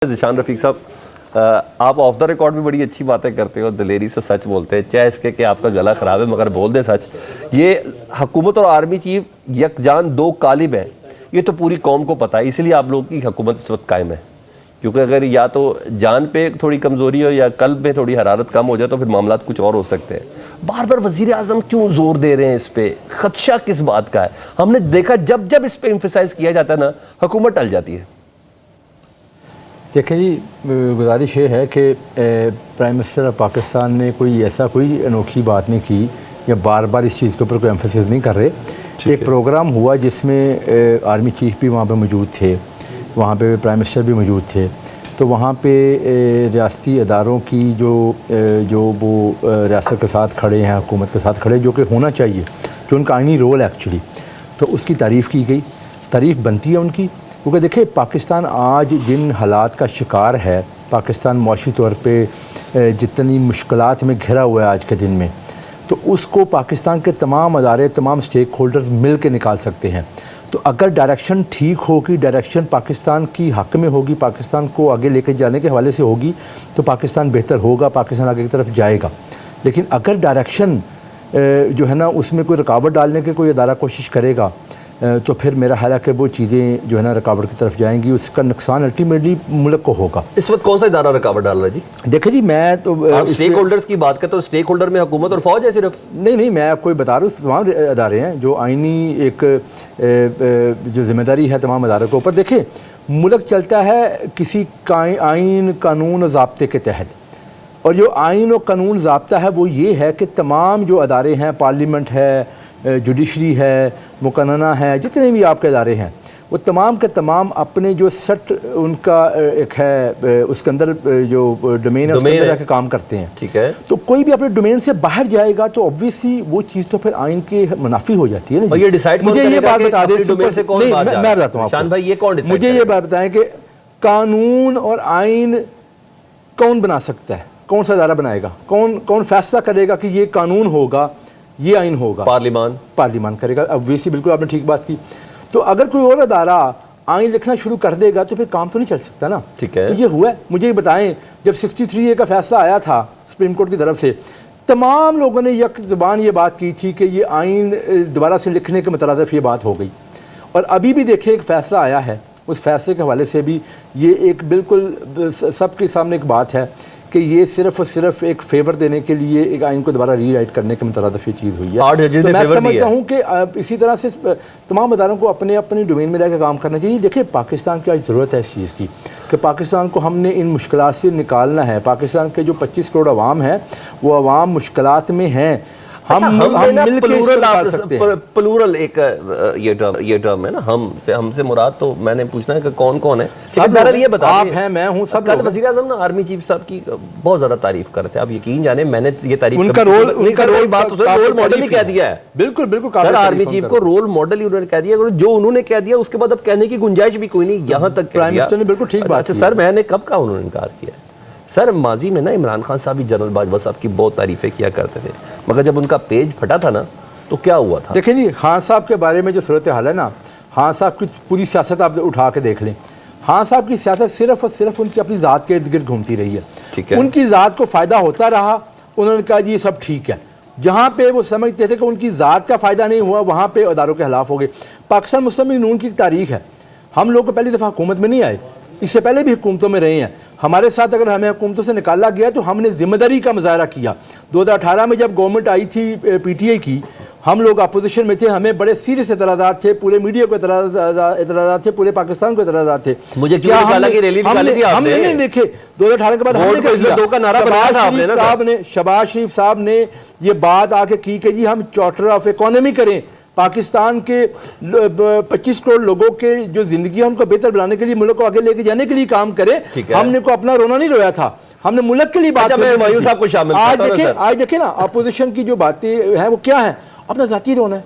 ज़ीशान रफ़ीक साहब, आप of the record भी बड़ी अच्छी बातें करते हो, दिलेरी से सच बोलते हैं, चाहे इसके कि आपका गला ख़राब है मगर बोल दे सच। ये हुकूमत और आर्मी चीफ यकजान दो कालिब हैं, ये तो पूरी कौम को पता है, इसलिए आप लोगों की हुकूमत इस वक्त कायम है। क्योंकि अगर या तो जान पे थोड़ी कमज़ोरी हो या कल्ब में थोड़ी हरारत कम हो जाए तो फिर मामला कुछ और हो सकते हैं। बार बार वज़ीर आज़म क्यों जोर दे रहे हैं इस पर, खदशा किस बात का है? हमने देखा जब जब इस पर एम्फेसाइज किया जाता है ना, हुकूमत टल जाती है। देखें जी, गुजारिश ये है कि प्राइम मिनिस्टर ऑफ पाकिस्तान ने कोई अनोखी बात नहीं की या बार बार इस चीज़ के ऊपर कोई एम्फेसिस नहीं कर रहे। एक प्रोग्राम हुआ जिसमें आर्मी चीफ भी वहाँ पे मौजूद थे, वहाँ पे प्राइम मिनिस्टर भी मौजूद थे। तो वहाँ पे रियासती अदारों की जो वो रियासत के साथ खड़े हैं, हुकूमत के साथ खड़े, जो कि होना चाहिए, जो उनका आइनी रोल है एक्चुअली, तो उसकी तारीफ़ की गई। तारीफ़ बनती है उनकी, क्योंकि देखिए पाकिस्तान आज जिन हालात का शिकार है, पाकिस्तान मुआशी तौर पे जितनी मुश्किलात में घिरा हुआ है आज के दिन में, तो उसको पाकिस्तान के तमाम अदारे, तमाम स्टेक होल्डर्स मिल के निकाल सकते हैं। तो अगर डायरेक्शन ठीक होगी, डायरेक्शन पाकिस्तान की हक़ में होगी, पाकिस्तान को आगे लेके जाने के हवाले से होगी, तो पाकिस्तान बेहतर होगा, पाकिस्तान आगे की तरफ जाएगा। लेकिन अगर डायरेक्शन जो है ना उसमें कोई रुकावट डालने की कोई अदारा कोशिश करेगा तो फिर मेरा ख्याल है कि वो चीज़ें जो है ना रुकावट की तरफ जाएंगी, उसका नुकसान अल्टीमेटली मुल्क को होगा। इस वक्त कौन सा इदारा रुकावट डाल रहा है जी? देखिए जी, मैं तो स्टेक होल्डर्स की बात करते हो, स्टेक होल्डर में हुकूमत और फौज है सिर्फ? नहीं, मैं आपको बता रहा हूँ, तमाम अदारे हैं जो आइनी एक जो जिम्मेदारी है तमाम अदारों के ऊपर। देखिए, मुल्क चलता है किसी आइन, कानून और ज़ाब्ते के तहत, और जो आइन और कानून ज़ाब्ता है वो ये है कि तमाम जो अदारे हैं, पार्लियामेंट है, जुडिशरी है, मुकन्ना है, जितने भी आपके अदारे हैं, वो तमाम के तमाम अपने जो सट उनका एक है उसके अंदर जो डोमेन है उसके अंदर जाके काम करते हैं। ठीक है। तो कोई भी अपने डोमेन से बाहर जाएगा तो ऑब्वियसली वो चीज़ तो फिर आइन के मुनाफी हो जाती है ना। और ये डिसाइड मुझे ये बात बता दें, मैं बताता हूँ शान भाई, ये कौन डिसाइड? मुझे ये बात बताएं कि कानून और आइन कौन बना सकता है? कौन सा अदारा बनाएगा? कौन फैसला करेगा कि ये कानून होगा, ये आइन होगा? पार्लियामान करेगा। ऑब्वियसली, बिल्कुल आपने ठीक बात की। तो अगर कोई और अदारा आइन लिखना शुरू कर देगा तो फिर काम तो नहीं चल सकता ना। ठीक है। तो ये हुआ है। मुझे ये बताएं, जब 63A का फैसला आया था सुप्रीम कोर्ट की तरफ से, तमाम लोगों ने एक ज़बान ये बात की थी कि ये आइन दोबारा से लिखने के मुतरादिफ ये बात हो गई। और अभी भी देखिए एक फ़ैसला आया है, उस फैसले के हवाले से भी ये एक बिल्कुल सबके सामने एक बात है कि ये सिर्फ और सिर्फ एक फेवर देने के लिए एक आइन को दोबारा रीराइट करने के मुतरादिफ ये चीज़ हुई है। तो मैं समझता हूँ कि इसी तरह से तमाम अदारों को अपने अपनी डोमेन में रहकर काम करना चाहिए। देखिए, पाकिस्तान की आज ज़रूरत है इस चीज़ की कि पाकिस्तान को हमने इन मुश्किलात से निकालना है। पाकिस्तान के जो 25 करोड़ आवाम है, वो आवाम मुश्किलात में हैं। हम प्लूरल एक ये टर्म है ना, हमसे मुराद, तो मैंने पूछना है कि कौन कौन है? सब ये बता, आप हैं, मैं हूं, सब। कल वज़ीर आज़म ना आर्मी चीफ साहब की बहुत ज्यादा तारीफ करते हैं। आप यकीन जाने, मैंने ये तारीफ उनका रोल मॉडल ही कह दिया है। बिल्कुल सर, आर्मी चीफ को रोल मॉडल ही उन्होंने कह दिया। जो उन्होंने कह दिया उसके बाद अब कहने की गुंजाइश भी कोई नहीं, यहाँ तक प्राइम मिनिस्टर ने बिल्कुल ठीक बात। सर, मैंने कब कहा उन्होंने इनकार किया? सर, माजी में ना इमरान खान साहब भी जनरल बाजवा साहब की बहुत तारीफ़ें किया करते थे, मगर जब उनका पेज फटा था ना तो क्या हुआ था? देखिए जी, खान साहब के बारे में जो सूरत हाल है ना, खान साहब की पूरी सियासत आप उठा के देख लें। खान साहब की सियासत सिर्फ और सिर्फ उनकी अपनी ज़ात के इर्द गिर्द घूमती रही है। ठीक है। उनकी ज़ात को फ़ायदा होता रहा, उन्होंने कहा जी ये सब ठीक है। जहाँ पे वो समझते थे कि उनकी ज़ात का फ़ायदा नहीं हुआ, वहाँ पे अदारों के खिलाफ हो गए। पाकिस्तान मुस्लिम लीग नून की तारीख है, हम लोग को पहली दफ़ा हुकूमत में नहीं आए, इससे पहले भी हुकूमतों में रहे हैं। हमारे साथ अगर हमें हुकूमतों से निकाला गया तो हमने जिम्मेदारी का मुजाहरा किया। 2018 में जब गवर्नमेंट आई थी PTI की, हम लोग अपोजिशन में थे, हमें बड़े सीरियस एतराज़ात थे, पूरे मीडिया को एतराज़ात थे, पूरे पाकिस्तान को एतराज़ात थे। मुझे क्यों निकाला कि रैली निकाली थी आपने? हमने नहीं देखे। 2018 के बाद शहबाज शरीफ साहब ने ये बात आके की कि जी हम चार्टर ऑफ इकोनॉमी करें, पाकिस्तान के 25 करोड़ लोगों के जो जिंदगी है उनको बेहतर बनाने के लिए, मुल्क को आगे लेके जाने के लिए काम करें। हमने को अपना रोना नहीं रोया था, हमने मुल्क के लिए बात साहब को शामिल। आज देखें ना, अपोजिशन की जो बातें हैं वो क्या है? अपना जाती रोना है।